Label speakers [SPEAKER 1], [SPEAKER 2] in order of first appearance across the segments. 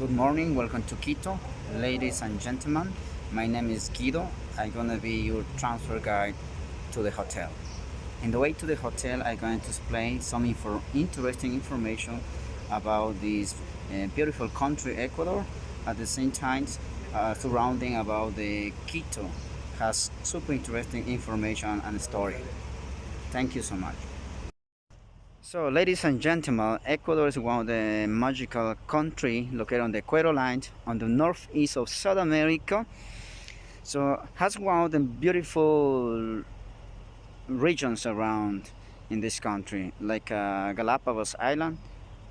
[SPEAKER 1] Good morning, welcome to Quito. Ladies and gentlemen, my name is Guido. I'm gonna be your transfer guide to the hotel. In the way to the hotel, I'm going to explain some interesting information about this beautiful country, Ecuador. At the same time, surrounding about the Quito has super interesting information and story. Thank you so much. So, ladies and gentlemen, Ecuador is one of the magical country located on the equator line on the northeast of South America. So, has one of the beautiful regions around in this country, like Galapagos Island,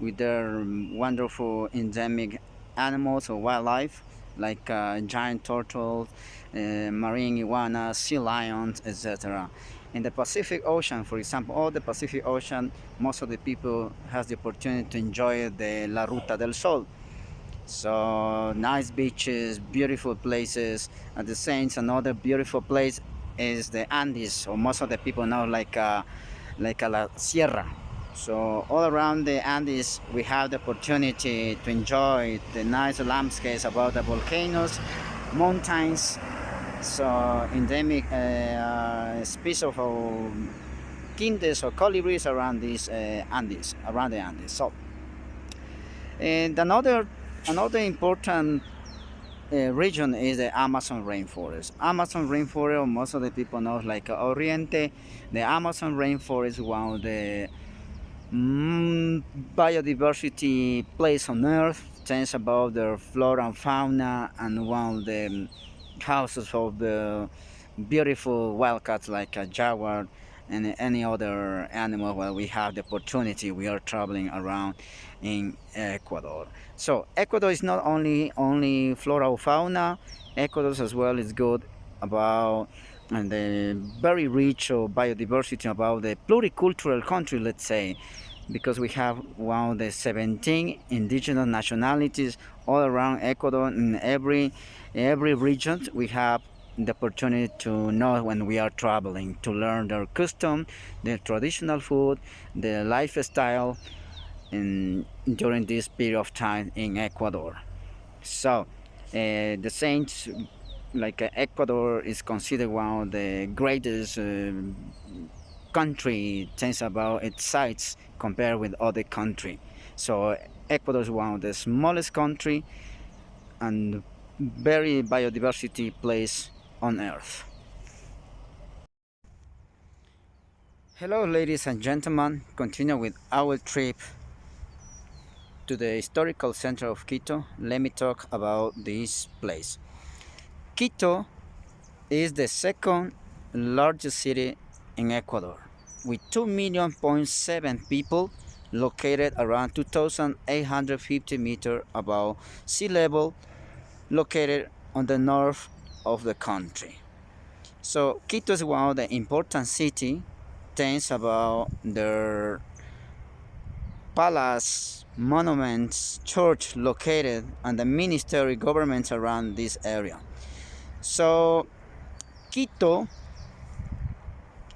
[SPEAKER 1] with their wonderful endemic animals or wildlife, like giant turtles, marine iguanas, sea lions, etc. In the Pacific Ocean, for example, all the Pacific Ocean, most of the people has the opportunity to enjoy the La Ruta del Sol. So nice beaches, beautiful places. At the same, another beautiful place is the Andes, or most of the people know like a La Sierra. So all around the Andes, we have the opportunity to enjoy the nice landscapes about the volcanoes, mountains. So endemic species of kindes or colibris around these Andes, around the Andes. So and another important region is the Amazon rainforest. Amazon rainforest, most of the people know like Oriente. The Amazon rainforest is one of the biodiversity place on Earth. Thanks about their flora and fauna, and one of the houses of the beautiful wildcats like a jaguar and any other animal. Where we have the opportunity, we are traveling around in Ecuador. So Ecuador is not only flora or fauna. Ecuador as well is good about and the very rich of biodiversity, about the pluricultural country, let's say, because we have one of the 17 indigenous nationalities all around Ecuador. In every region we have the opportunity to know when we are traveling, to learn their custom, their traditional food, their lifestyle during this period of time in Ecuador. So the saints, like Ecuador is considered one of the greatest country, things about its size compared with other country. So Ecuador is one of the smallest country and very biodiversity place on earth. Hello ladies and gentlemen, continue with our trip to the historical center of Quito. Let me talk about this place. Quito is the second largest city in Ecuador, with 2.7 million people, located around 2,850 meters above sea level, located on the north of the country. So Quito is one of the important city, thanks about their palace, monuments, church located, and the ministry governments around this area. So Quito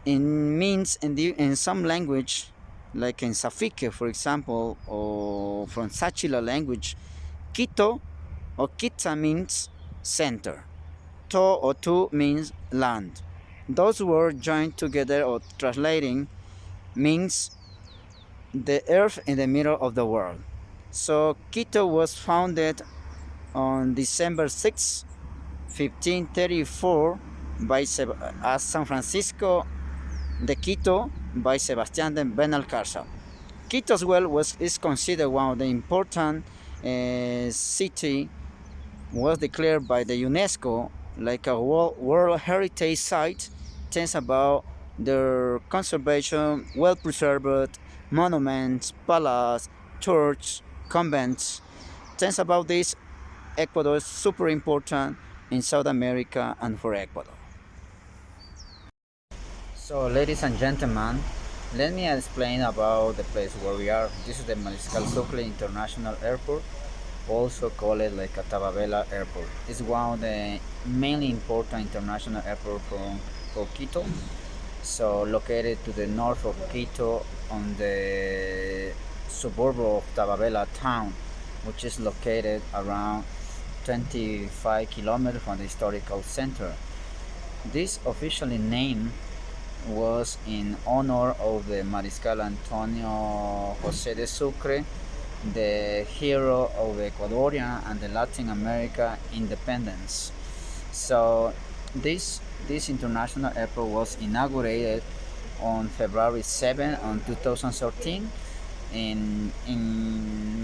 [SPEAKER 1] means in some language, like in Safique, for example, or from Sachila language, Quito or Quita means center. To or tu means land. Those words joined together or translating means the earth in the middle of the world. So Quito was founded on December 6, 1534 by as San Francisco de Quito by Sebastián de Benalcázar. Quito as well is considered one of the important city, was declared by the UNESCO like a World Heritage Site, thanks about their conservation, well preserved monuments, palace, church, convents. Thanks about this, Ecuador is super important in South America and for Ecuador. So, ladies and gentlemen, let me explain about the place where we are. This is the Mariscal Sucre International Airport, also called like a Tababela Airport. It's one of the mainly important international airport for Quito. So located to the north of Quito on the suburb of Tababela town. which is located around 25 kilometers from the historical center. This officially name was in honor of the Mariscal Antonio José de Sucre, the hero of the Ecuadorian and the Latin America independence. So this international airport was inaugurated on February 7 on 2013 in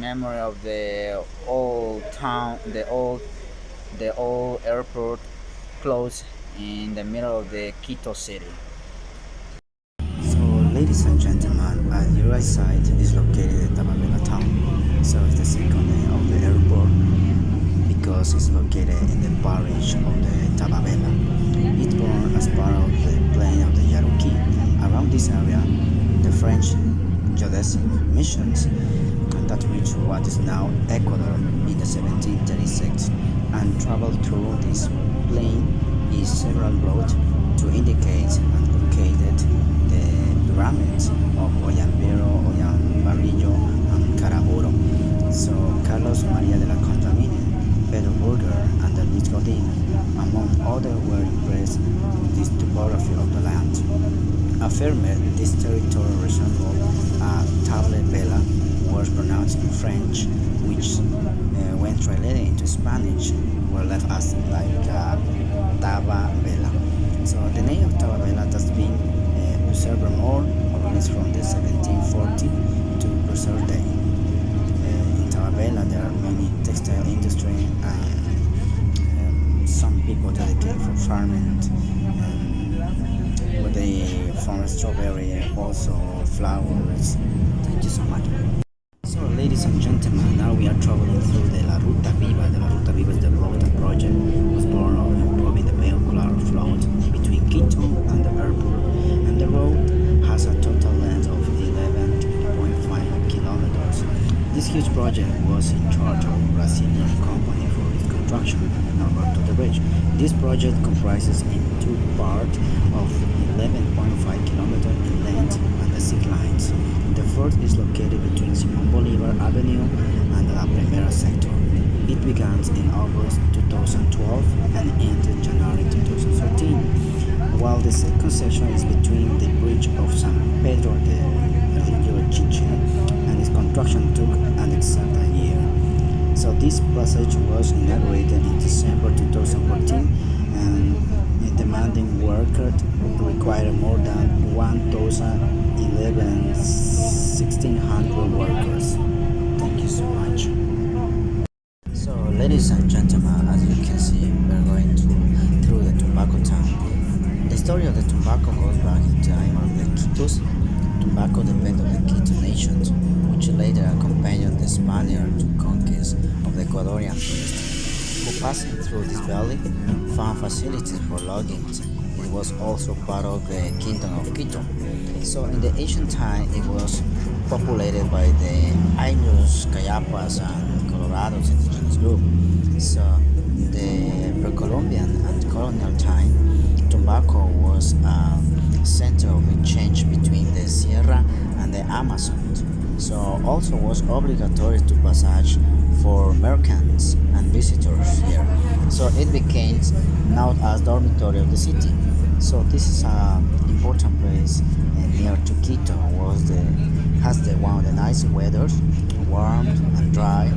[SPEAKER 1] memory of the old town, the old airport closed in the middle of the Quito city. So, ladies and gentlemen, at your right side is located the Tababela town. So it's the second name of the airport because it's located in the parish of the Tababela. It born as part of the plain of the Yaruki. Around this area, the French geodesic missions that reached what is now Ecuador in the 1736 and traveled through this plain is several roads to indicate and locate the pyramids of Ollambero, Ollambarillo, and Caraburo. So Carlos Maria de la Condamine, Pedro Burger, and Luis Godin, among others, were impressed with this topography of the land. Affirmed this territory resembled a table bella, words pronounced in French, which, when translated into Spanish, were left as like Taba Bella. So the name of Taba Bella has been preserved more or less from the 1740 to present day. In Taba Bella there are many textile industry and some people dedicate for farming. Where they farm strawberry, also flowers. Thank you so much. So, ladies and gentlemen, now we are traveling through the La Ruta Viva. The La Ruta Viva is the road project was born of improving the vehicular flow between Quito and the airport, and the road has a total length of 11.5 kilometers. This huge project was in charge of a Brazilian company for its construction, Aeropuerto de Bridge. This project comprises in two parts of 11.5 kilometers in length and the 6 lines. The first is located between Simón Bolívar Avenue and La Primera sector. It began in August 2012 and ended January 2013, while the second section is between the bridge of San Pedro de Rio Chiche, and its construction took an exact year. So this passage was inaugurated in December 2014 and demanding workers required more than 1,600 workers. Thank you so much. So, ladies and gentlemen, as you can see, we're going through the tobacco town. The story of the tobacco goes back in time of the Quitos. Tobacco depended on the Quito nations, which later accompanied the Spaniards to conquest of the Ecuadorian industry, who passing through this valley found facilities for logging. It was also part of the Kingdom of Quito. So in the ancient time, it was populated by the Ainus, Cayapas, and Colorados indigenous group. So in the pre-Columbian and colonial time, tobacco was a center of exchange between the Sierra and the Amazon. So also was obligatory to passage for merchants and visitors here. So it became known as dormitory of the city. So this is an important place near to Quito. Has one of the nice weather, warm and dry.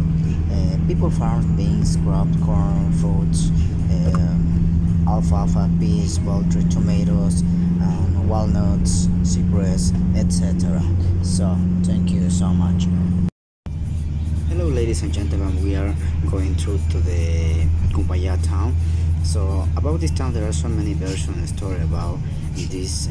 [SPEAKER 1] People farm beans, crops, corn, fruits, alfalfa, peas, poultry, tomatoes, walnuts, cypress, etc. So thank you so much. Hello, ladies and gentlemen. We are going through to the Cumbaya town. So about this town, there are so many versions and stories about this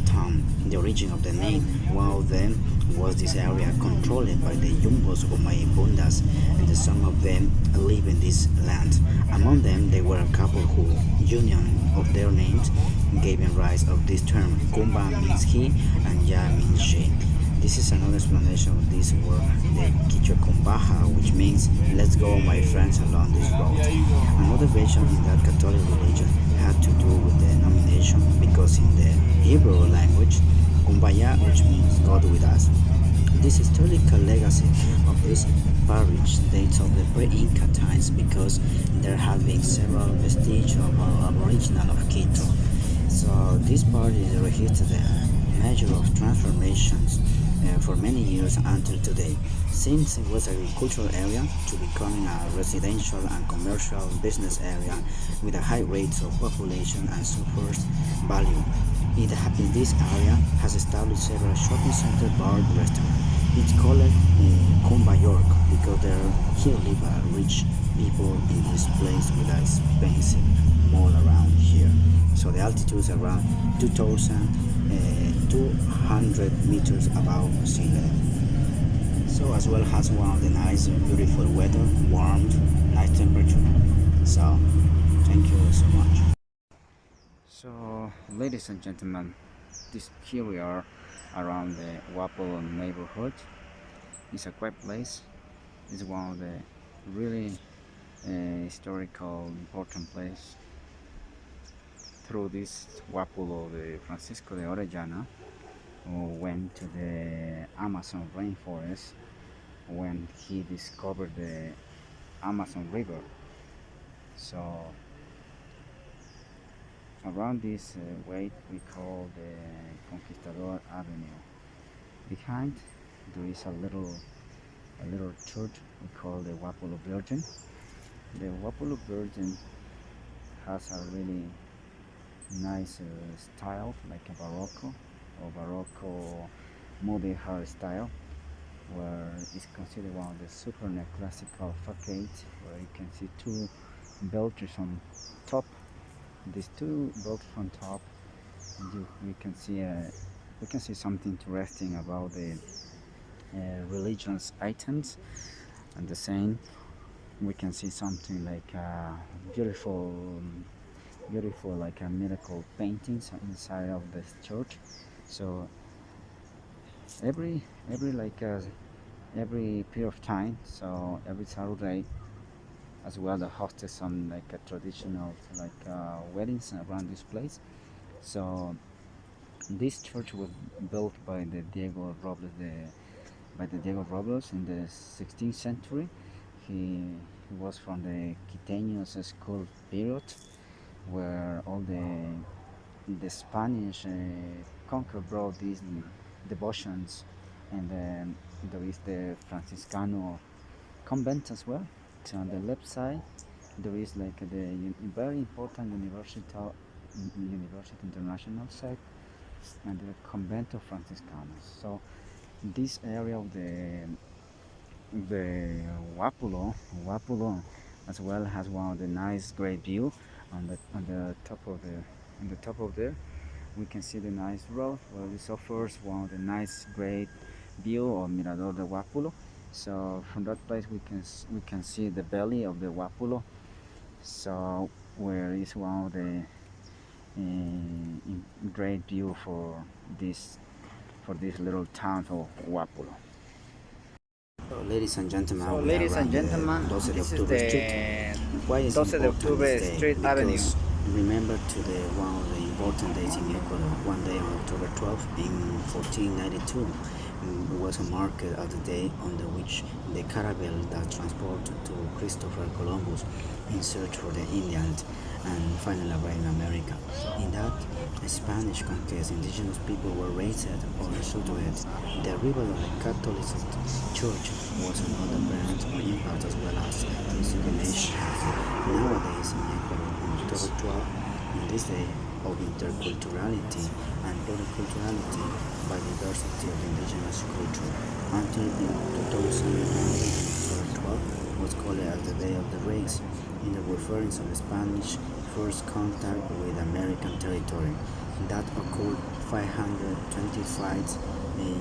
[SPEAKER 1] town. The origin of the name, one of them was this area controlled by the Yumbos or Mayabundas, and some of them live in this land. Among them, there were a couple who union of their names gave rise of this term. Kumba means he and Ya means she. This is another explanation of this word, the Quichua Kumbaja, which means let's go my friends along this road. Another version is that Catholic religion had to do with the denomination because in the Hebrew language, Kumbaya, which means God with us. This historical legacy of this parish dates of the pre-Inca times because there have been several vestiges of aboriginal of Quito. So this part is registered a measure of transformations for many years until today, since it was an agricultural area to becoming a residential and commercial business area with a high rates of population and surface value. In this area has established several shopping center, bar, restaurant. It's called Kumba York because here live rich people in this place with an expensive mall around here. So the altitude is around 2,200 meters above sea level. So as well has one of the nice, beautiful weather, warm, nice temperature. So thank you so much. So ladies and gentlemen, here we are around the Wapol neighborhood. It's a quiet place. It's one of the really historical important place. Through this Wapol, the Francisco de Orellana went to the Amazon rainforest when he discovered the Amazon River. So around this way we call the Conquistador Avenue. Behind there is a little church we call the Wapolo Virgin. The Wapolo Virgin has a really nice style, like a Barocco modern hair style, where it's considered one of the super neoclassical facades, where you can see two belters on top. These two belts on top, we can see something interesting about the religious items, and the same we can see something like beautiful like a miracle paintings inside of this church. So every period of time, so every Saturday as well, they hosted some like a traditional weddings around this place. So this church was built by the Diego Robles in the 16th century. He was from the Quiteños school period, where all the Spanish conquer brought these devotions, and then there is the Franciscano convent as well. So on the left side there is like the very important University International site and the convent of Franciscanos. So this area of the Wapolo as well has one of the nice great view on the top of there. We can see the nice road where this offers one of the nice great view of Mirador de Wapolo. So from that place we can see the belly of the Wapolo, so where is one of the great view for this little town of Wapolo. So ladies and gentlemen, this is the 12 de Octubre Street Avenue. Remember to the one of the important days in Ecuador. One day on October 12th in 1492 was a market of the day on which the caravel that transported to Christopher Columbus in search for the Indians and finally arrived in America. In that Spanish conquest, indigenous people were raised or subdued. The arrival of the Catholic Church was another branch of impact as well as discrimination. Nowadays in Ecuador, on October 12th, in this day of interculturality and pluriculturality, biodiversity of indigenous culture, until in 2011, October 12th was called as the Day of the Race, in the reference of the Spanish first contact with American territory that occurred 525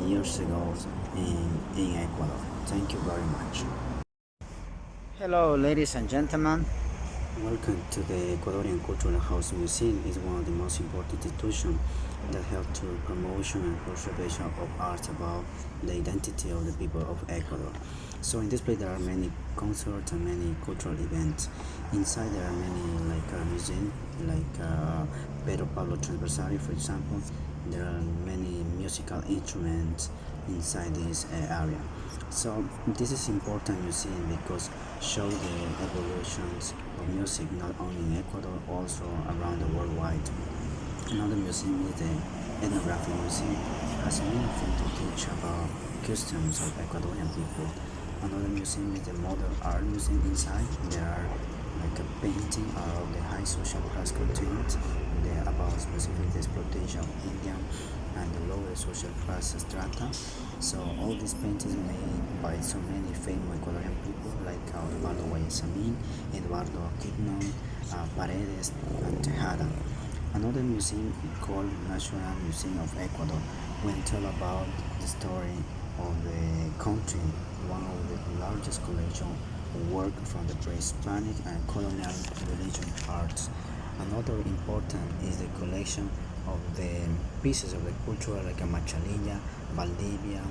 [SPEAKER 1] years ago in Ecuador. Thank you very much. Hello ladies and gentlemen. Welcome to the Ecuadorian Cultural House Museum. It's one of the most important institutions that help to promotion and preservation of art about the identity of the people of Ecuador. So in this place there are many concerts and many cultural events. Inside there are many museums like Pedro Pablo Transversari, for example. There are many musical instruments inside this area. So this is important museum because show the evolutions of music not only in Ecuador, also around the worldwide. Another museum is the Ethnographic Museum. Has many things to teach about customs of Ecuadorian people. Another museum is the Modern Art Museum. Inside there are like a painting of the high social class continent, about specifically the exploitation of Indian and the lower social class strata. So all these paintings made by so many famous Ecuadorian people like Osvaldo Guayasamín, Eduardo Quignon, Paredes, and Tejada. Another museum called National Museum of Ecuador will tell about the story of the country, one of the largest collection of work from the pre-Hispanic and colonial religion arts. Another important is the collection of the pieces of the culture like a machalilla, Valdivia,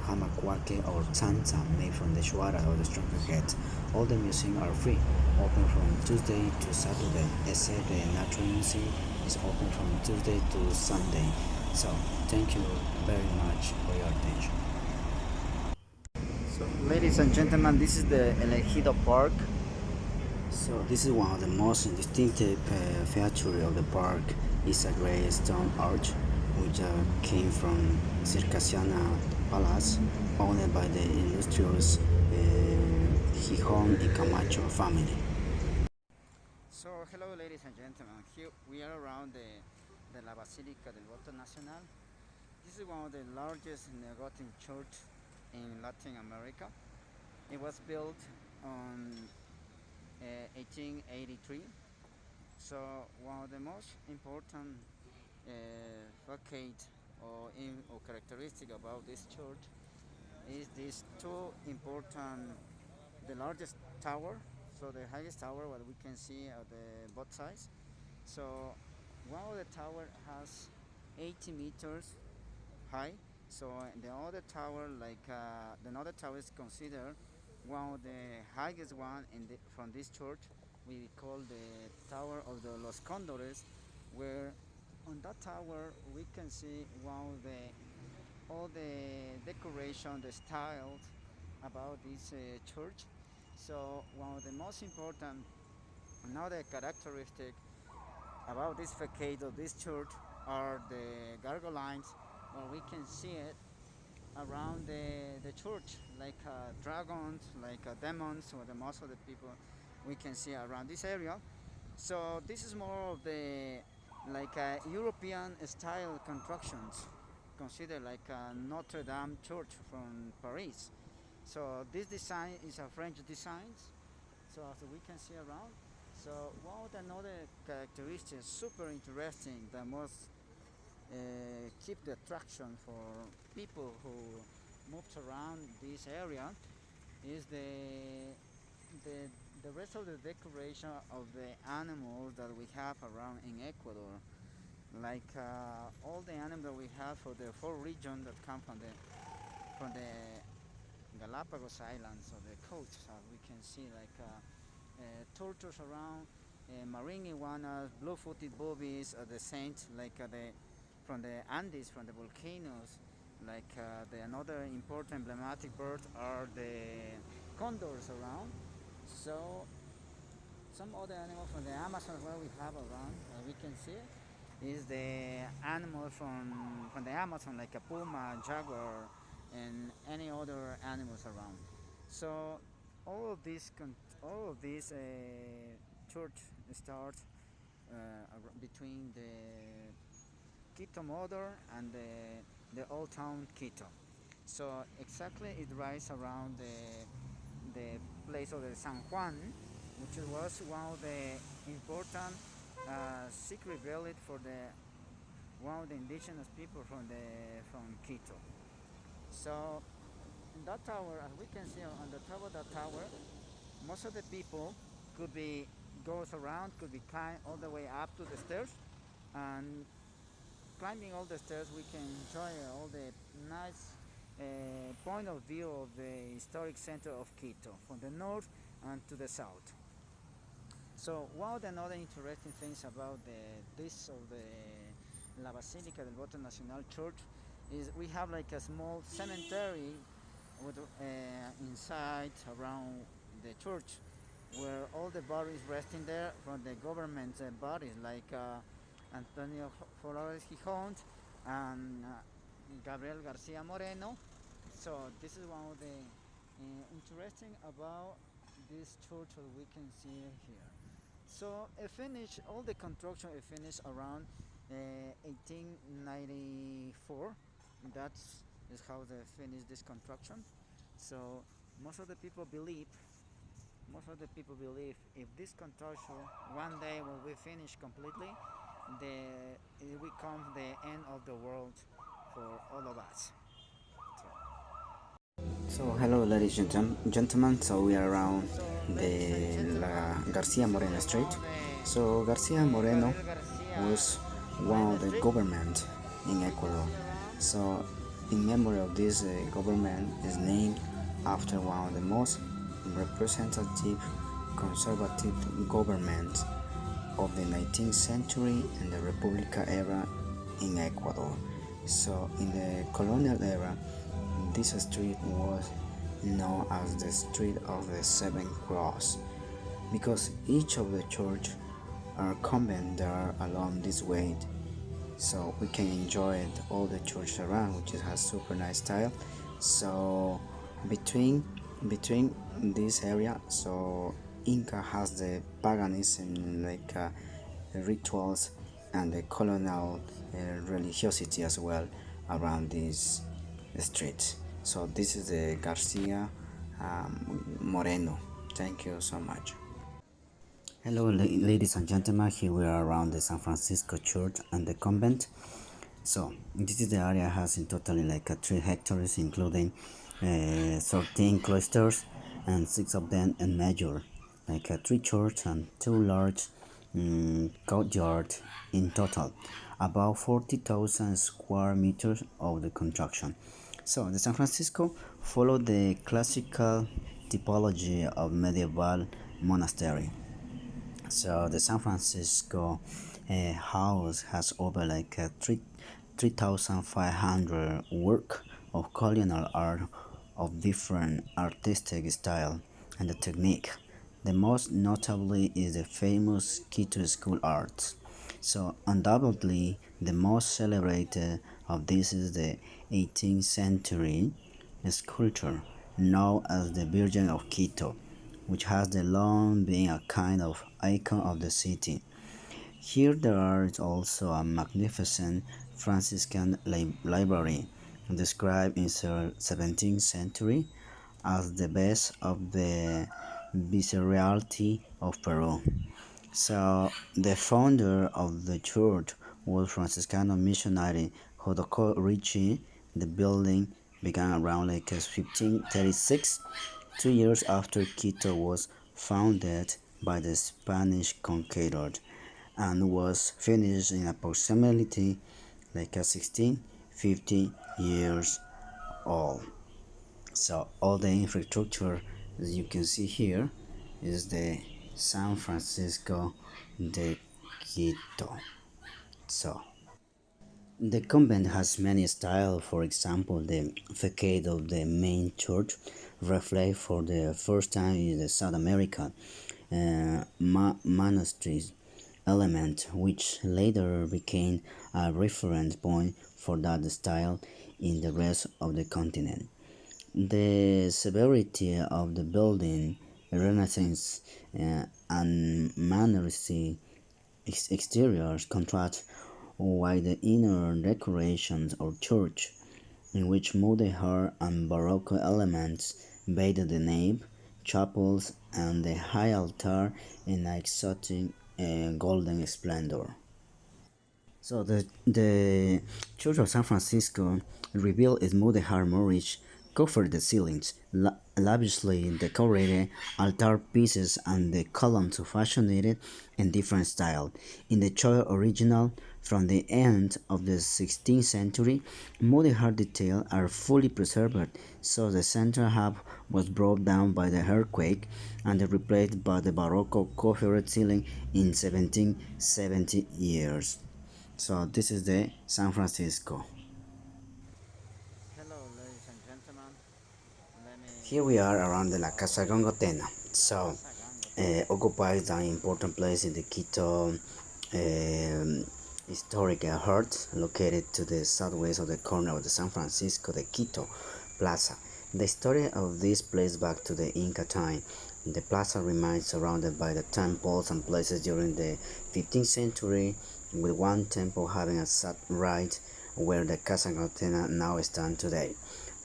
[SPEAKER 1] hamacuaque or tzantza made from the shuara or the stronger heads. All the museums are free, open from Tuesday to Saturday, except the Natural Museum is open from Tuesday to Sunday. So thank you very much for your attention. So, ladies and gentlemen, this is the Elegido Park. So this is one of the most distinctive features of the park. It's a great stone arch which came from Circassiana Palace, owned by the illustrious Gijón y Camacho family. So hello ladies and gentlemen, here we are around the La Basílica del Voto Nacional. This is one of the largest Neogotic church in Latin America. It was built on 1883. So one of the most important facade or characteristic about this church is these two important, the largest tower, so the highest tower what we can see at the both sides. So one of the tower has 80 meters high. So the other tower, the other tower is considered one of the highest one from this church. We call the Tower of the Los Condores, where on that tower we can see one of the all the decoration, the styles about this church. So one of the most important another characteristic about this facade of this church are the gargoyles, where we can see it around the church, like dragons, like demons, or the most of the people we can see around this area. So this is more of the European style constructions, considered like Notre Dame Church from Paris. So this design is a French design. So as we can see around. So one of the another characteristics super interesting that must keep the attraction for people who moved around this area is the the rest of the decoration of the animals that we have around in Ecuador, like all the animals that we have for the four regions that come from the Galapagos Islands or the coast. We can see like turtles around, marine iguanas, blue-footed boobies, the saints, the from the Andes, from the volcanoes. The another important emblematic bird are the condors around. So some other animals from the Amazon where we have around, we can see is the animals from the Amazon like a puma, jaguar, and any other animals around. So all of these church starts between the Quito Modern and the old town Quito. So exactly it rises around the place of the San Juan, which was one of the important secret village for the one of the indigenous people from Quito. So in that tower, as we can see on the top of that tower, most of the people could be goes around, could be climb all the way up to the stairs, and climbing all the stairs, we can enjoy all the nice point of view of the historic center of Quito from the north and to the south. So one of the other interesting things about this of the La Basílica del Voto Nacional Church is we have like a small cemetery with, inside around the church, where all the bodies resting there from the government bodies like Antonio Flores Gijon and Gabriel Garcia Moreno. So this is one of the interesting about this church that we can see here. So it finished, all the construction it finished around 1894. That's is how they finished this construction. So most of the people believe, most of the people believe if this construction one day when we finish completely, the it will come the end of the world for all of us. So hello ladies and gentlemen, so we are around the Garcia Moreno Street. So Garcia Moreno was one of the government in Ecuador. So in memory of this government is named after one of the most representative conservative governments of the 19th century and the Republica era in Ecuador. So in the colonial era, this street was known as the Street of the Seven Cross because each of the church or convent that are along this way, so we can enjoy it, all the church around, which has super nice style. So between between this area, so Inca has the paganism like rituals and the colonial religiosity as well around this street. So this is the Garcia Moreno. Thank you so much. Hello, ladies and gentlemen. Here we are around the San Francisco Church and the convent. So this is the area has in totally like 3 hectares, including 13 cloisters and 6 of them in major, like 3 church and 2 large courtyard in total, about 40,000 square meters of the construction. So the San Francisco followed the classical typology of medieval monastery. So the San Francisco house has over like 3,500 work of colonial art of different artistic style and the technique. The most notably is the famous Quito School Arts. So undoubtedly the most celebrated of this is the 18th century sculpture known as the Virgin of Quito, which has the long been a kind of icon of the city. Here there is also a magnificent Franciscan library described in the 17th century as the best of the viceroyalty of Peru. So the founder of the church was Franciscan missionary Jodocó Ricci. The building began around like 1536, 2 years after Quito was founded by the Spanish conqueror, and was finished in approximately like a 1650 years old. So all the infrastructure as you can see here is the San Francisco de Quito. So the convent has many styles. For example, the facade of the main church reflect for the first time in the South America monasteries element, which later became a reference point for that style in the rest of the continent. The severity of the building, Renaissance and Manneristic exteriors contrast with the inner decorations of church, in which modern and Baroque elements bathe the nave, chapels, and the high altar in exotic golden splendor. So the Church of San Francisco revealed its modern Moorish covered the ceilings, lavishly decorated altar pieces and the columns fashioned in different styles. In the church original from the end of the 16th century, modern details are fully preserved, so the central hub was brought down by the earthquake and replaced by the Baroque covered ceiling in 1770 years. So this is the San Francisco. Hello, ladies and gentlemen. Here we are around the La Casa Gangotena. So, occupies an important place in the Quito historical heart, located to the southwest of the corner of the San Francisco de Quito Plaza. The story of this place back to the Inca time. The plaza remains surrounded by the temples and places during the 15th century, with one temple having a sat right where the Casa Gangotena now stands today.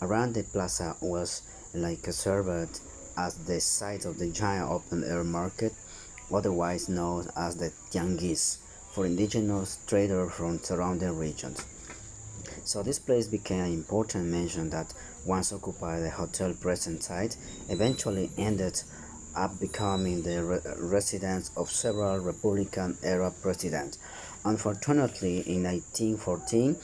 [SPEAKER 1] Around the plaza was like served as the site of the giant open-air market, otherwise known as the Tianguis, for indigenous traders from surrounding regions. So this place became an important mention that once occupied the hotel present site, eventually ended up becoming the residence of several Republican-era presidents. Unfortunately, in 1914,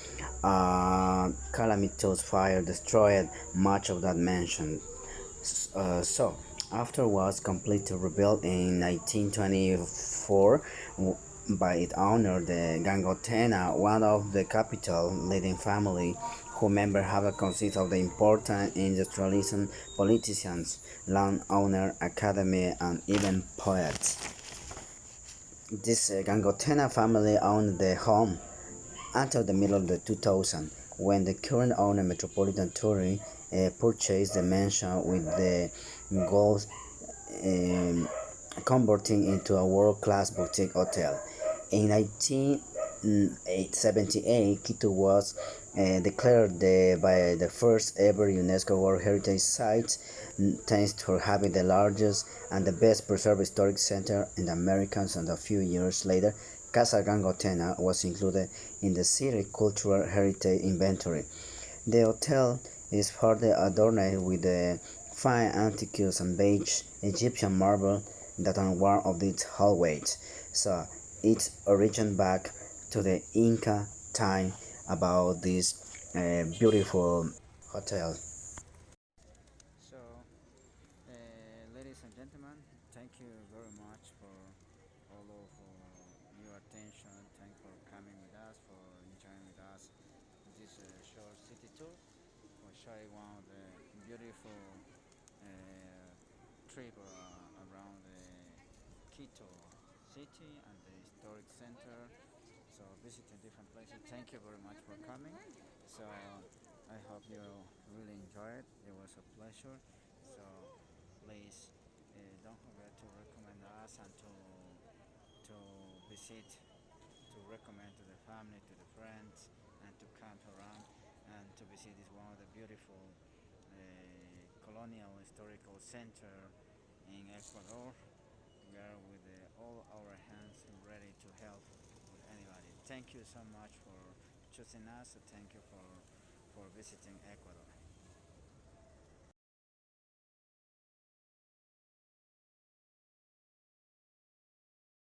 [SPEAKER 1] calamitous fire destroyed much of that mansion. So, afterwards completely rebuilt in 1924 by its owner, the Gangotena, one of the capital leading family, whose members have consist of the important industrialists, politicians, landowner, academy, and even poets. This Gangotena family owned the home until the middle of the 2000, when the current owner, Metropolitan Touring, purchased the mansion with the goal um, converting into a world-class boutique hotel. In 1978, Quito was declared by the first ever UNESCO World Heritage Site, thanks to having the largest and the best preserved historic center in the Americas, and a few years later, Casa Gangotena was included in the City Cultural Heritage Inventory. The hotel is further adorned with the fine antiques and beige Egyptian marble that are one of its hallways. So it's origin back to the Inca time about this beautiful hotel. So, ladies and gentlemen, thank you very much for all of your attention. Thank you for coming with us, for enjoying with us this short city tour, for showing one of the beautiful trip around the Quito city and the historic center. So visiting different places. Thank you very much for coming. So I hope you really enjoyed. It was a pleasure. So please don't forget to recommend us and to visit, to recommend to the family, to the friends, and to come around and to visit this one of the beautiful colonial historical center in Ecuador. We are with all our hands ready to help with anybody. Thank you so much for choosing us. Thank you for visiting Ecuador.